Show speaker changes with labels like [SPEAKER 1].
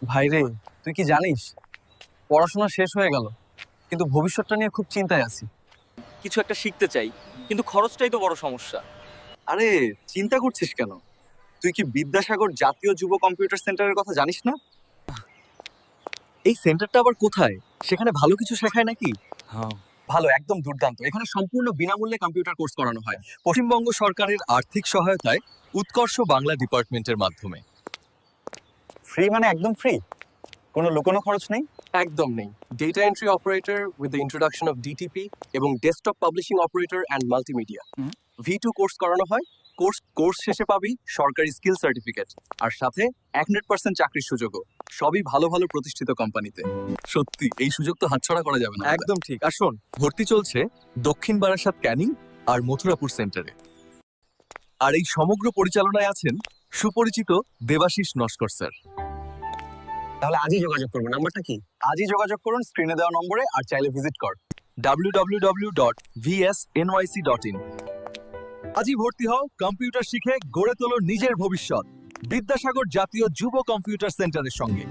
[SPEAKER 1] ভাইরে, তুই কি জানিস পড়াশোনা শেষ হয়ে গেল, কিন্তু ভবিষ্যৎটা নিয়ে খুব চিন্তায় আছি।
[SPEAKER 2] কিছু একটা শিখতে চাই, কিন্তু খরচটাই তো বড় সমস্যা।
[SPEAKER 1] আরে, চিন্তা করছিস কেন? তুই কি বিদ্যাসাগর জাতীয় যুব কম্পিউটার সেন্টারের কথা জানিস না? এই সেন্টারটা আবার কোথায়? সেখানে ভালো কিছু শেখায় নাকি?
[SPEAKER 2] হ্যাঁ,
[SPEAKER 1] ভালো, একদম দুর্দান্ত। এখানে সম্পূর্ণ বিনামূল্যে কম্পিউটার কোর্স করানো হয় পশ্চিমবঙ্গ সরকারের আর্থিক সহায়তায় উৎকর্ষ বাংলা ডিপার্টমেন্টের মাধ্যমে।
[SPEAKER 3] ফ্রি মানে একদম ফ্রি, কোনো লুকোনো খরচ নেই।
[SPEAKER 4] একদম নেই। Data entry operator with the introduction of DTP এবং desktop publishing operator and multimedia. V2 course করানো হয়। কোর্স শেষে পাবি সরকারি স্কিল সার্টিফিকেট, আর সাথে 100% চাকরির সুযোগও, সবই ভালো ভালো প্রতিষ্ঠিত কোম্পানিতে। সত্যি এই সুযোগ তো হাতছাড়া করা যাবে না।
[SPEAKER 2] একদম ঠিক। আর শোন,
[SPEAKER 1] ভর্তি চলছে দক্ষিণ বারাসাত ক্যানিং আর মথুরাপুর সেন্টারে। আর এই সমগ্র পরিচালনায় আছেন সুপরিচিত দেবাশিস নস্কর স্যার।
[SPEAKER 3] তাহলে আজই যোগাযোগ করবো, নাম্বারটা কি?
[SPEAKER 1] আজই যোগাযোগ করুন স্ক্রিনে দেওয়া নম্বরে, আর চাইলে ভিজিট কর www.vsnyc.in। আজই ভর্তি হও, কম্পিউটার শিখে গড়ে তোলো নিজের ভবিষ্যৎ বিদ্যাসাগর জাতীয় যুব কম্পিউটার সেন্টারের সঙ্গে।